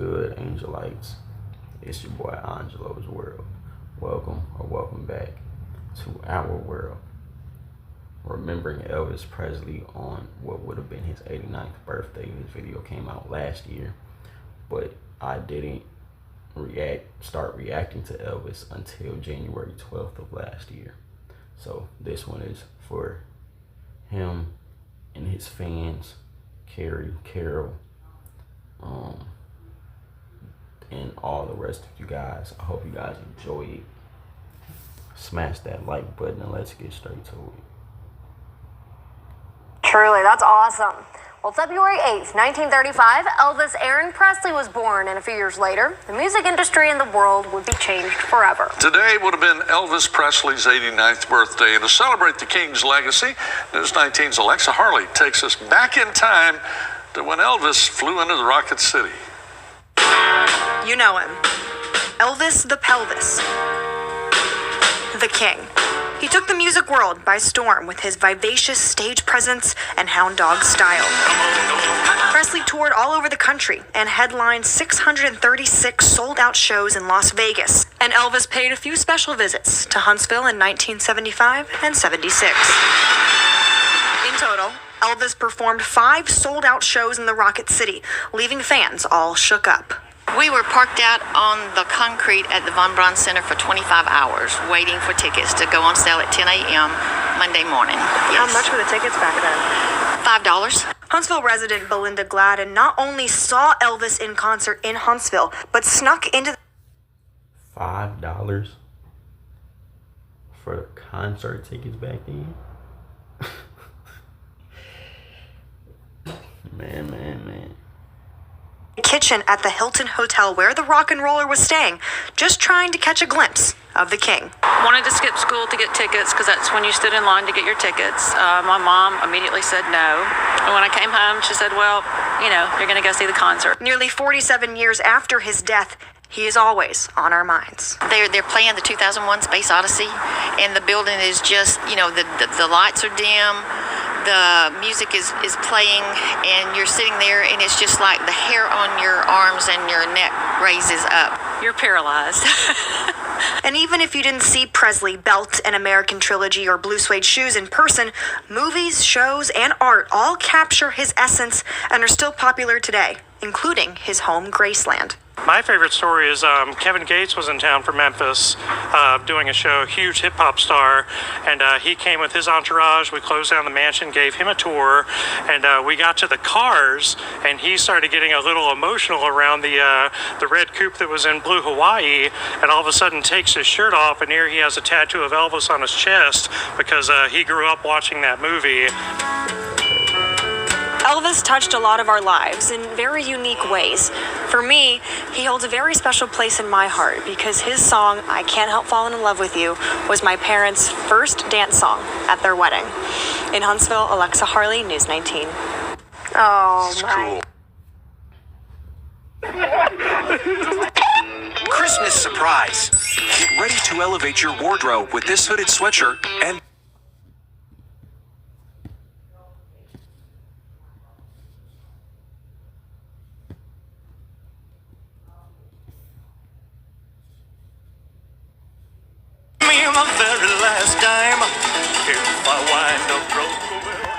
good, Angelites? It's your boy Angelo's World. Welcome back to our world. Remembering Elvis Presley on what would have been his 89th birthday. His video came out last year, but I didn't start reacting to Elvis until January 12th of last year. So this one is for him and his fans, Carrie, Carol, and all the rest of you guys. I hope you guys enjoy it. Smash that like button and let's get straight to it. Truly, that's awesome. Well, February 8th, 1935, Elvis Aaron Presley was born, and a few years later, the music industry and the world would be changed forever. Today would have been Elvis Presley's 89th birthday, and to celebrate the King's legacy, News 19's Alexa Harley takes us back in time to when Elvis flew into the Rocket City. You know him. Elvis the Pelvis. The King. He took the music world by storm with his vivacious stage presence and hound dog style. Presley toured all over the country and headlined 636 sold-out shows in Las Vegas. And Elvis paid a few special visits to Huntsville in 1975 and 76. In total, Elvis performed 5 sold-out shows in the Rocket City, leaving fans all shook up. We were parked out on the concrete at the Von Braun Center for 25 hours, waiting for tickets to go on sale at 10 a.m. Monday morning. How much were the tickets back then? $5. Huntsville resident Belinda Gladden not only saw Elvis in concert in Huntsville, but snuck into $5 for concert tickets back then? Man. the kitchen at the Hilton Hotel where the rock and roller was staying, just trying to catch a glimpse of the King. Wanted to skip school to get tickets because that's when you stood in line to get your tickets. My mom immediately said no. And when I came home, she said, well, you know, you're going to go see the concert. Nearly 47 years after his death, he is always on our minds. They're playing the 2001 Space Odyssey, and the building is just, you know, the lights are dim, the music is playing, and you're sitting there, and it's just like the hair on your arms and your neck raises up. You're paralyzed. And even if you didn't see Presley belt an American Trilogy or blue suede shoes in person, movies, shows, and art all capture his essence and are still popular today, including his home Graceland. My favorite story is Kevin Gates was in town for Memphis doing a show, huge hip-hop star, and he came with his entourage. We closed down the mansion, gave him a tour, and we got to the cars, and he started getting a little emotional around the red coupe that was in blue Hawaii, and all of a sudden takes his shirt off, and here he has a tattoo of Elvis on his chest because he grew up watching that movie. Elvis touched a lot of our lives in very unique ways. For me, he holds a very special place in my heart because his song, I Can't Help Falling in Love with You, was my parents' first dance song at their wedding. In Huntsville, Alexa Harley, News 19. Oh, my. Christmas surprise. Get ready to elevate your wardrobe with this hooded sweatshirt and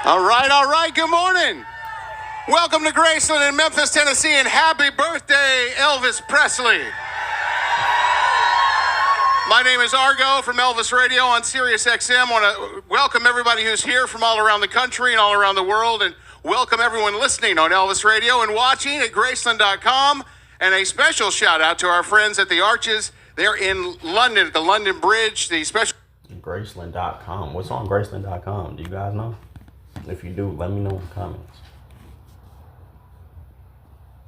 All right. Good morning. Welcome to Graceland in Memphis, Tennessee, and happy birthday, Elvis Presley. My name is Argo from Elvis Radio on Sirius XM. I want to welcome everybody who's here from all around the country and all around the world, and welcome everyone listening on Elvis Radio and watching at Graceland.com. And a special shout out to our friends at the Arches. They're in London at the London Bridge. The special Graceland.com. What's on Graceland.com? Do you guys know? If you do, let me know in the comments.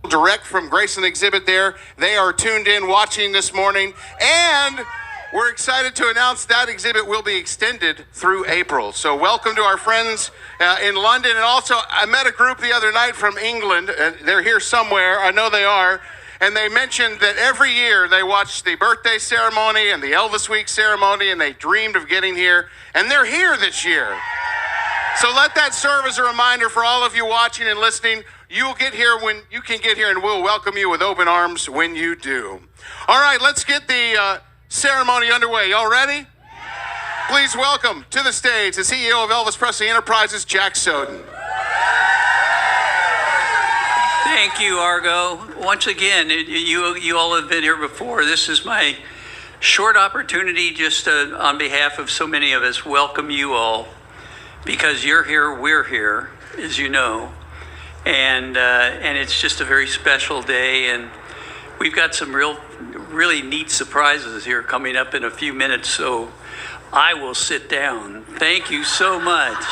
Direct from Graceland exhibit there. They are tuned in watching this morning. And we're excited to announce that exhibit will be extended through April. So welcome to our friends in London. And also, I met a group the other night from England. They're here somewhere. I know they are. And they mentioned that every year they watch the birthday ceremony and the Elvis Week ceremony, and they dreamed of getting here. And they're here this year. So let that serve as a reminder for all of you watching and listening. You can get here and we'll welcome you with open arms when you do. All right, let's get the ceremony underway. Y'all ready? Please welcome to the stage the CEO of Elvis Presley Enterprises, Jack Soden. Thank you, Argo. Once again, you all have been here before. This is my short opportunity just to, on behalf of so many of us, welcome you all. Because you're here, we're here, as you know. And it's just a very special day. And we've got some really neat surprises here coming up in a few minutes. So I will sit down. Thank you so much.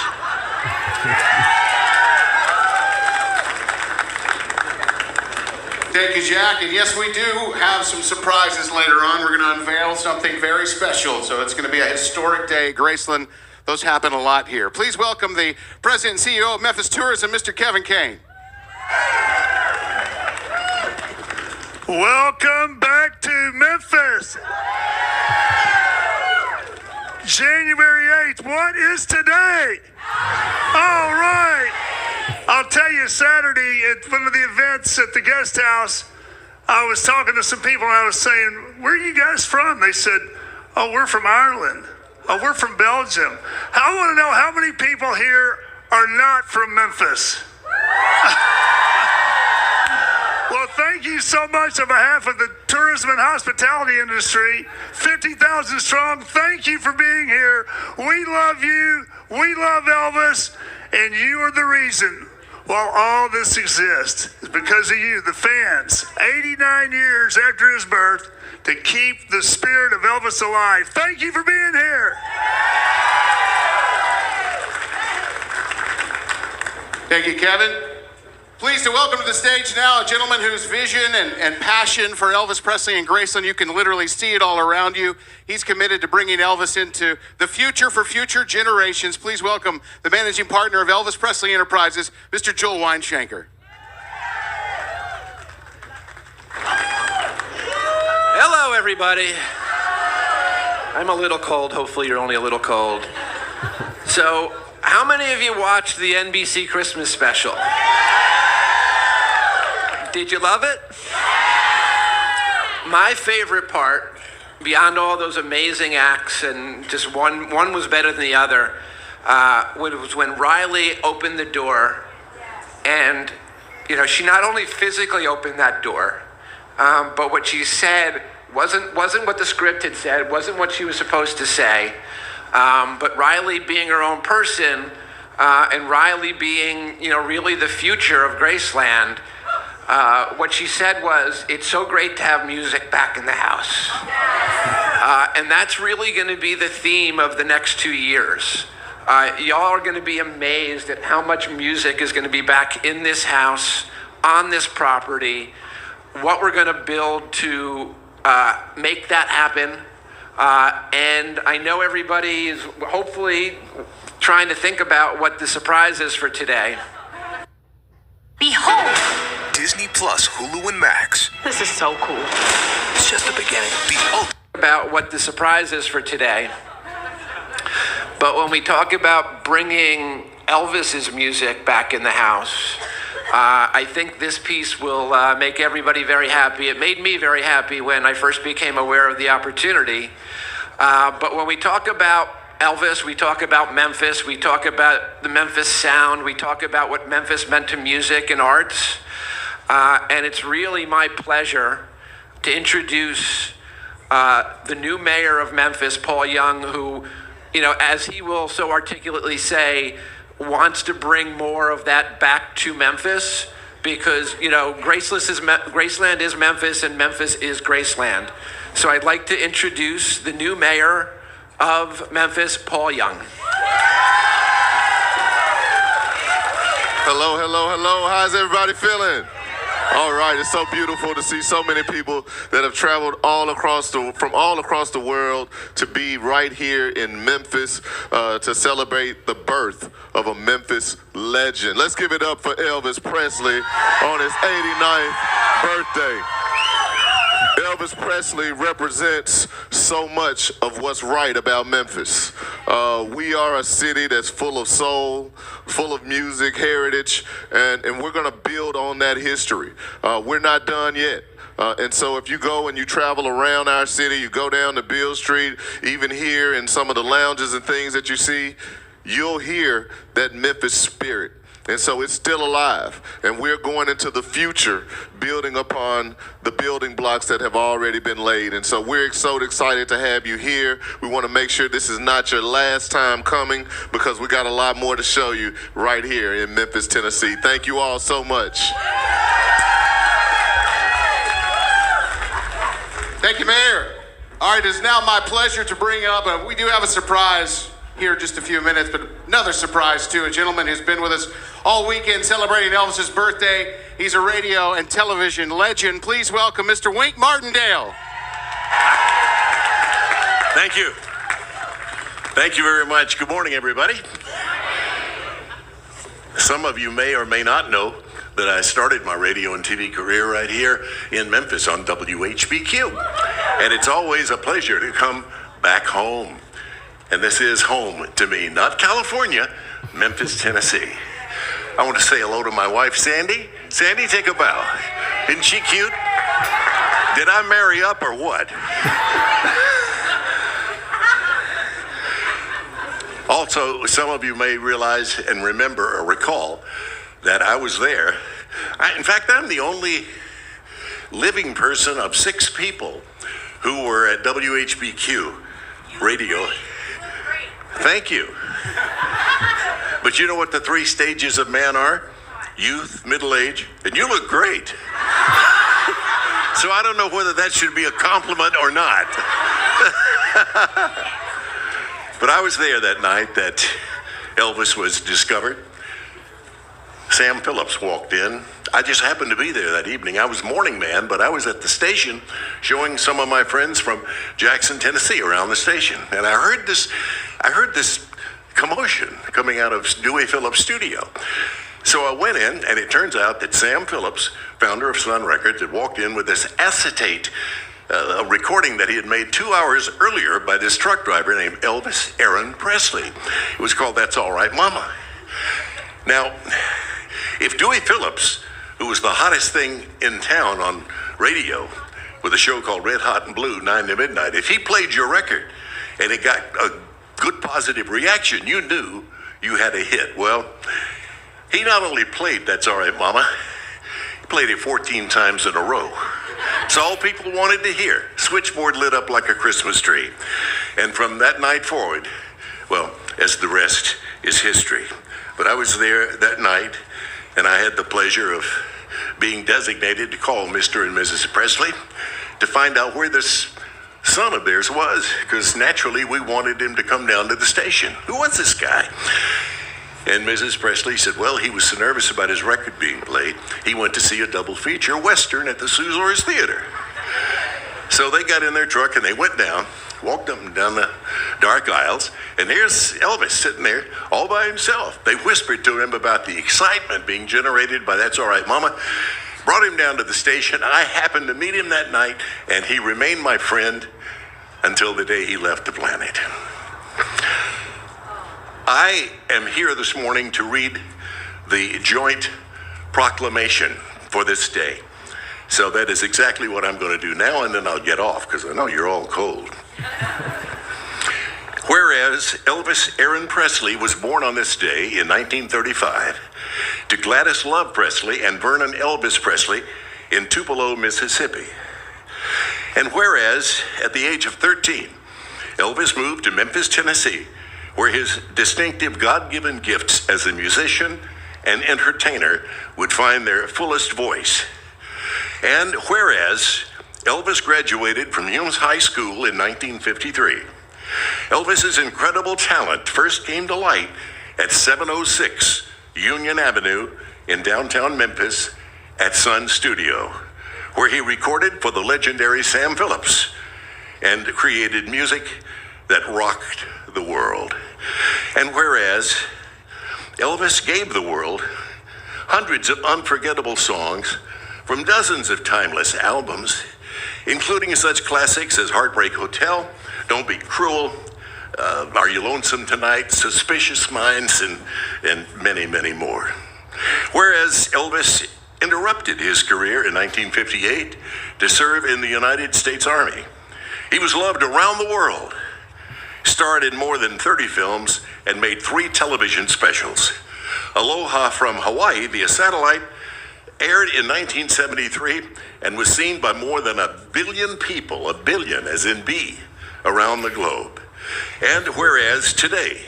Thank you, Jack. And yes, we do have some surprises later on. We're going to unveil something very special. So it's going to be a historic day at Graceland. Those happen a lot here. Please welcome the President and CEO of Memphis Tourism, Mr. Kevin Kane. Welcome back to Memphis. January 8th, what is today? All right. I'll tell you, Saturday at one of the events at the guest house, I was talking to some people and I was saying, where are you guys from? They said, oh, we're from Ireland. Oh, we're from Belgium. I want to know how many people here are not from Memphis. Well, thank you so much on behalf of the tourism and hospitality industry, 50,000 strong. Thank you for being here. We love you. We love Elvis. And you are the reason why all this exists. It's because of you, the fans. 89 years after his birth, to keep the spirit of Elvis alive. Thank you for being here. Thank you, Kevin. Pleased to welcome to the stage now a gentleman whose vision and passion for Elvis Presley and Graceland, you can literally see it all around you. He's committed to bringing Elvis into the future for future generations. Please welcome the managing partner of Elvis Presley Enterprises, Mr. Joel Weinshanker. Hello, everybody. I'm a little cold. Hopefully you're only a little cold. So, how many of you watched the NBC Christmas special? Did you love it? My favorite part, beyond all those amazing acts, and just one was better than the other, was when Riley opened the door, and she not only physically opened that door, but what she said wasn't what the script had said, wasn't what she was supposed to say, but Riley being her own person, and Riley being really the future of Graceland. What she said was, it's so great to have music back in the house. And that's really going to be the theme of the next 2 years. Y'all are going to be amazed at how much music is going to be back in this house, on this property, what we're going to build to make that happen. And I know everybody is hopefully trying to think about what the surprise is for today. Behold! Disney Plus, Hulu, and Max. This is so cool. It's just the beginning. Behold. About what the surprise is for today. But when we talk about bringing Elvis's music back in the house, I think this piece will make everybody very happy. It made me very happy when I first became aware of the opportunity. But when we talk about Elvis, we talk about Memphis, we talk about the Memphis sound, we talk about what Memphis meant to music and arts. And it's really my pleasure to introduce the new mayor of Memphis, Paul Young, who, as he will so articulately say, wants to bring more of that back to Memphis because, Graceland is Memphis and Memphis is Graceland. So I'd like to introduce the new mayor of Memphis, Paul Young. Hello, hello, hello. How's everybody feeling? All right, it's so beautiful to see so many people that have traveled from all across the world to be right here in Memphis to celebrate the birth of a Memphis legend. Let's give it up for Elvis Presley on his 89th birthday. Elvis Presley represents so much of what's right about Memphis. We are a city that's full of soul, full of music, heritage, and we're going to build on that history. We're not done yet. And so if you go and you travel around our city, you go down to Beale Street, even here in some of the lounges and things that you see, you'll hear that Memphis spirit. And so it's still alive, and we're going into the future building upon the building blocks that have already been laid. And so we're so excited to have you here. We want to make sure this is not your last time coming, because we got a lot more to show you right here in Memphis, Tennessee. Thank you all so much. Thank you, Mayor. All right, it is now my pleasure to bring up, we do have a surprise here in just a few minutes, but another surprise too. A gentleman who's been with us all weekend celebrating Elvis's birthday. He's a radio and television legend. Please welcome Mr. Wink Martindale. Thank you. Thank you very much. Good morning, everybody. Some of you may or may not know that I started my radio and TV career right here in Memphis on WHBQ. And it's always a pleasure to come back home. And this is home to me, not California, Memphis, Tennessee. I want to say hello to my wife, Sandy. Sandy, take a bow. Isn't she cute? Did I marry up or what? Also, some of you may realize and remember or recall that I was there. In fact, I'm the only living person of 6 people who were at WHBQ radio. Thank you. But you know what the 3 stages of man are? Youth, middle age, and you look great. So I don't know whether that should be a compliment or not. But I was there that night that Elvis was discovered. Sam Phillips walked in. I just happened to be there that evening. I was morning man, but I was at the station showing some of my friends from Jackson, Tennessee around the station. And I heard this commotion coming out of Dewey Phillips' studio. So I went in, and it turns out that Sam Phillips, founder of Sun Records, had walked in with this acetate, a recording that he had made 2 hours earlier by this truck driver named Elvis Aaron Presley. It was called That's All Right, Mama. Now, if Dewey Phillips, who was the hottest thing in town on radio with a show called Red Hot and Blue, 9 to Midnight, if he played your record and it got a good positive reaction, you knew you had a hit. Well, he not only played That's All Right, Mama, he played it 14 times in a row. It's all people wanted to hear. Switchboard lit up like a Christmas tree. And from that night forward, well, as the rest is history. But I was there that night, and I had the pleasure of being designated to call Mr. and Mrs. Presley to find out where this son of theirs was, because naturally we wanted him to come down to the station. Who was this guy? And Mrs. Presley said, well, he was so nervous about his record being played, he went to see a double feature Western at the Suzors Theater. So they got in their truck and they went down, walked up and down the dark aisles, and here's Elvis sitting there all by himself. They whispered to him about the excitement being generated by That's All Right, Mama, brought him down to the station. I happened to meet him that night, and he remained my friend until the day he left the planet. I am here this morning to read the joint proclamation for this day. So that is exactly what I'm going to do now, and then I'll get off because I know you're all cold. Whereas Elvis Aaron Presley was born on this day in 1935 to Gladys Love Presley and Vernon Elvis Presley in Tupelo, Mississippi. And whereas at the age of 13, Elvis moved to Memphis, Tennessee, where his distinctive God-given gifts as a musician and entertainer would find their fullest voice. And whereas Elvis graduated from Humes High School in 1953, Elvis's incredible talent first came to light at 706 Union Avenue in downtown Memphis at Sun Studio, where he recorded for the legendary Sam Phillips and created music that rocked the world. And whereas Elvis gave the world hundreds of unforgettable songs from dozens of timeless albums, including such classics as Heartbreak Hotel, Don't Be Cruel, Are You Lonesome Tonight, Suspicious Minds, and many, many more. Whereas Elvis interrupted his career in 1958 to serve in the United States Army. He was loved around the world, starred in more than 30 films, and made 3 television specials. Aloha from Hawaii, via satellite, aired in 1973 and was seen by more than 1 billion people, 1 billion as in B, around the globe. And whereas today,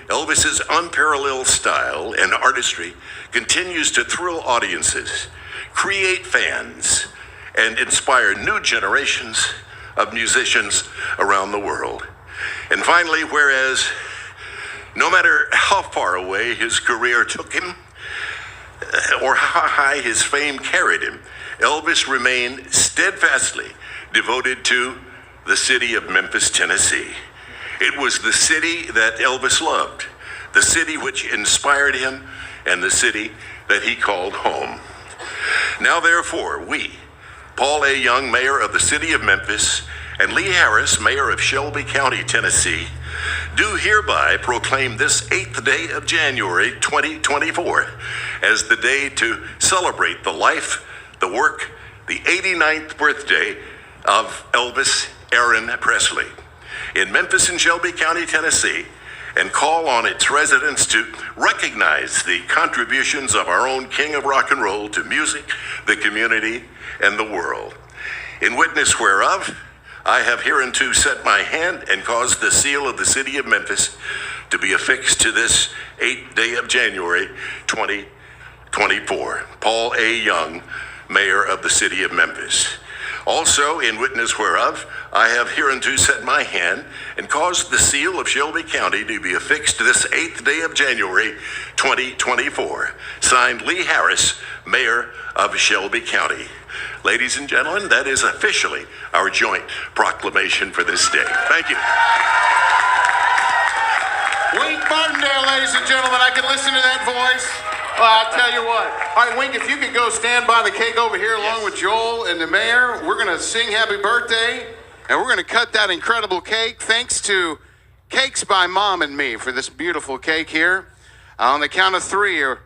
Elvis's unparalleled style and artistry continues to thrill audiences, create fans, and inspire new generations of musicians around the world. And finally, whereas no matter how far away his career took him, or how high his fame carried him, Elvis remained steadfastly devoted to the city of Memphis, Tennessee. It was the city that Elvis loved, the city which inspired him, and the city that he called home. Now, therefore, we, Paul A. Young, mayor of the city of Memphis, and Lee Harris, mayor of Shelby County, Tennessee, do hereby proclaim this 8th day of January 2024 as the day to celebrate the life, the work, the 89th birthday of Elvis Aaron Presley in Memphis and Shelby County, Tennessee, and call on its residents to recognize the contributions of our own king of rock and roll to music, the community, and the world. In witness whereof, I have hereunto set my hand and caused the seal of the city of Memphis to be affixed to this 8th day of January 2024. Paul A. Young, mayor of the city of Memphis. Also, in witness whereof, I have hereunto set my hand and caused the seal of Shelby County to be affixed this 8th day of January 2024. Signed, Lee Harris, mayor of Shelby County. Ladies and gentlemen, that is officially our joint proclamation for this day. Thank you. Wink Martindale, ladies and gentlemen, I can listen to that voice. Well, I'll tell you what. All right, Wink, if you could go stand by the cake over here along with Joel and the mayor, we're going to sing happy birthday, and we're going to cut that incredible cake. Thanks to Cakes by Mom and Me for this beautiful cake here. On the count of 3, are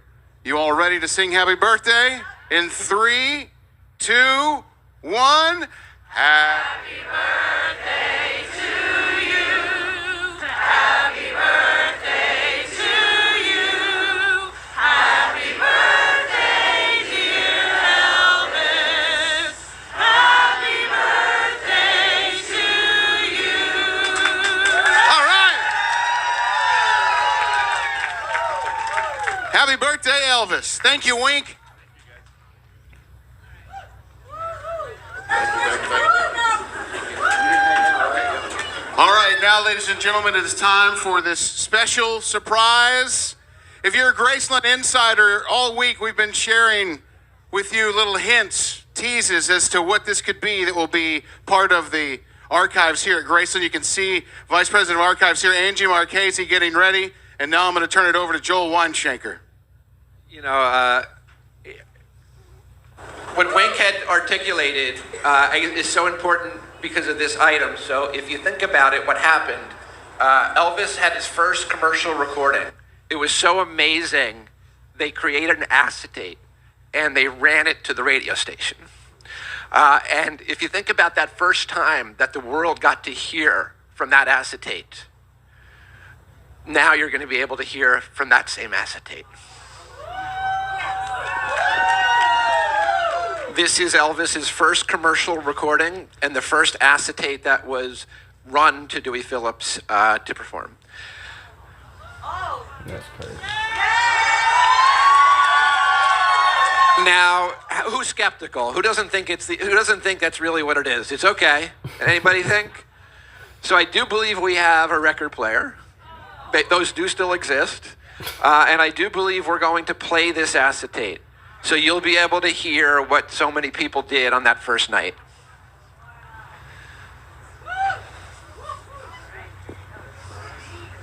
you all ready to sing happy birthday? In 3, 2, 1. Happy birthday to you. Happy birthday to you. Happy birthday, dear Elvis. Happy birthday to you. All right. Happy birthday, Elvis. Thank you, Wink. All right, now, ladies and gentlemen, it is time for this special surprise. If you're a Graceland insider, all week we've been sharing with you little hints, teases as to what this could be that will be part of the archives here at Graceland. You can see Vice President of Archives here, Angie Marchese, getting ready. And now I'm going to turn it over to Joel Weinschenker. You know, what Wink had articulated is so important because of this item. So if you think about it, what happened, Elvis had his first commercial recording. It was so amazing, they created an acetate and they ran it to the radio station. And if you think about that first time that the world got to hear from that acetate, now you're going to be able to hear from that same acetate. This is Elvis's first commercial recording and the first acetate that was run to Dewey Phillips to perform. That's crazy. Now, who's skeptical? Who doesn't think who doesn't think that's really what it is? It's okay. Anybody think? So I do believe we have a record player. Those do still exist. And I do believe we're going to play this acetate. So you'll be able to hear what so many people did on that first night.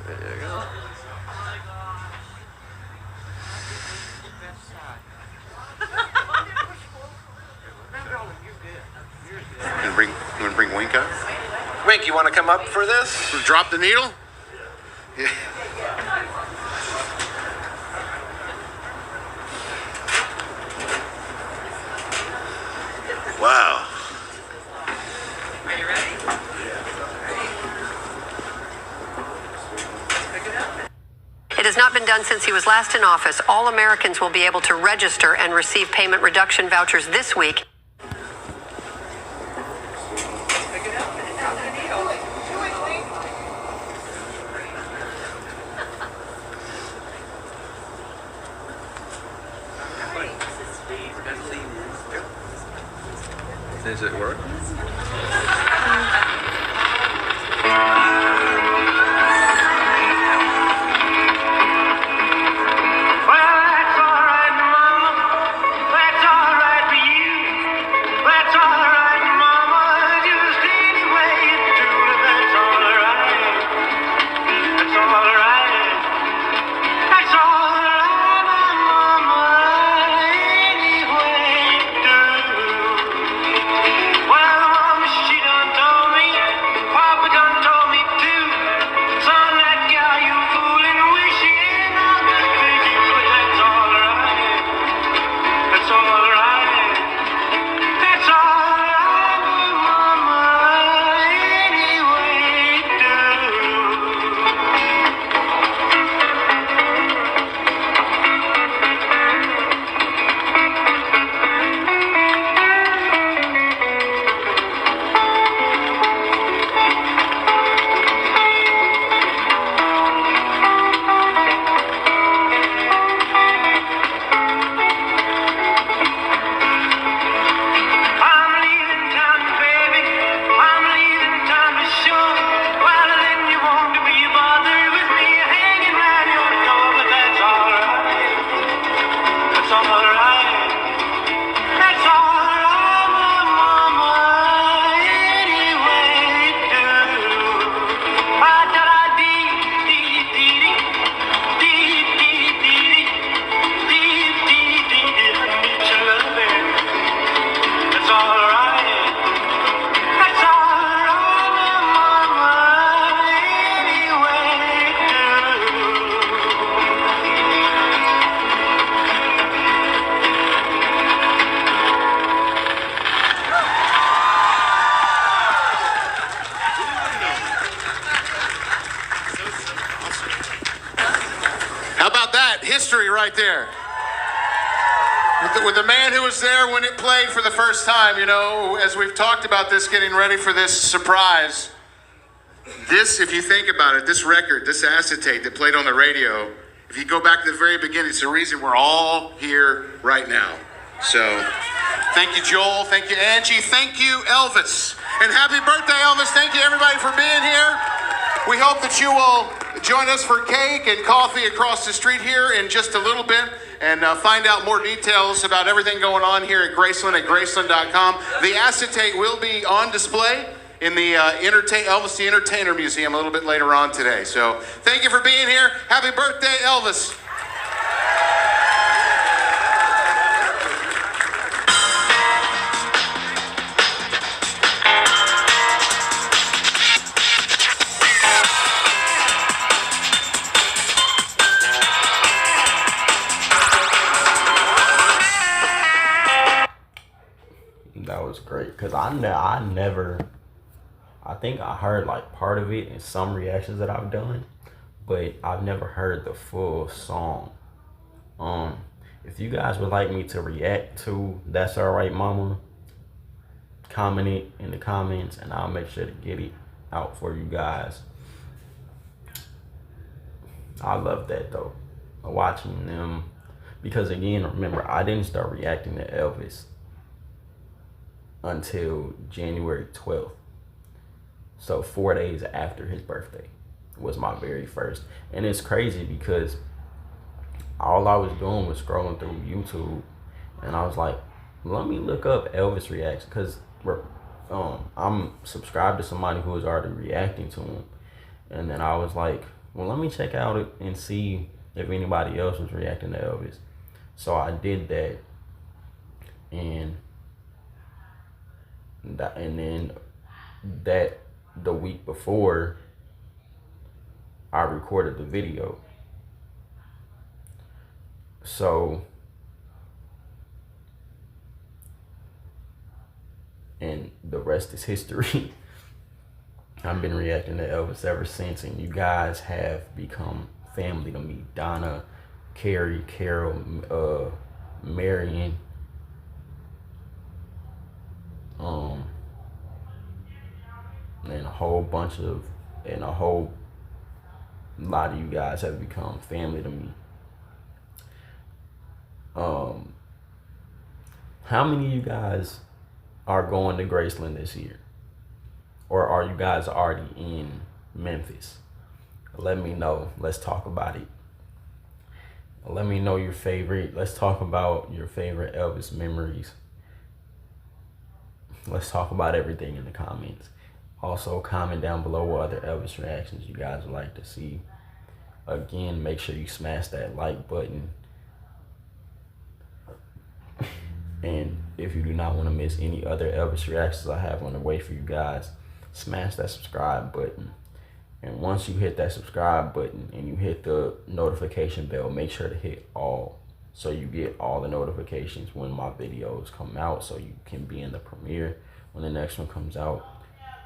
There you go. And bring Okay. Wink, you want to come up for this? Drop the needle? Yeah. Wow. Are you ready? It has not been done since he was last in office. All Americans will be able to register and receive payment reduction vouchers this week. Does it work? History right there. With the man who was there when it played for the first time, you know, as we've talked about this, getting ready for this surprise. This, if you think about it, this record, this acetate that played on the radio, if you go back to the very beginning, it's the reason we're all here right now. So, thank you, Joel. Thank you, Angie. Thank you, Elvis. And happy birthday, Elvis. Thank you, everybody, for being here. We hope that you will join us for cake and coffee across the street here in just a little bit and find out more details about everything going on here at Graceland at Graceland.com. The acetate will be on display in the Elvis the Entertainer Museum a little bit later on today. So thank you for being here. Happy birthday, Elvis. That was great because I think I heard like part of it in some reactions that I've done, but I've never heard the full song. If you guys would like me to react to That's Alright Mama, comment it in the comments and I'll make sure to get it out for you guys. I love that though, watching them, because again, remember, I didn't start reacting to Elvis until January 12th. So 4 days after his birthday was my very first. And it's crazy because all I was doing was scrolling through YouTube and I was like, let me look up Elvis reacts, because I'm subscribed to somebody who was already reacting to him. And then I was like, well, let me check out it and see if anybody else was reacting to Elvis. So I did that, and then that the week before I recorded the video. So, and the rest is history. I've been reacting to Elvis ever since, and you guys have become family to me. Donna, Carrie, Carol, Marion, and a whole lot of you guys have become family to me. How many of you guys are going to Graceland this year? Or are you guys already in Memphis? Let me know. Let's talk about it. Let me know your favorite. Let's talk about your favorite Elvis memories. Let's talk about everything in the comments. Also, comment down below what other Elvis reactions you guys would like to see. Again, make sure you smash that like button. And if you do not want to miss any other Elvis reactions I have on the way for you guys, smash that subscribe button. And once you hit that subscribe button and you hit the notification bell, make sure to hit all, so you get all the notifications when my videos come out, so you can be in the premiere when the next one comes out.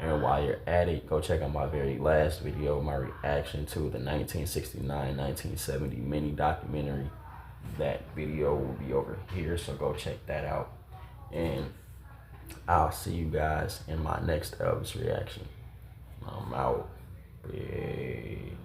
And while you're at it, go check out my very last video, my reaction to the 1969-1970 mini documentary. That video will be over here, so go check that out. And I'll see you guys in my next Elvis reaction. I'm out. Peace.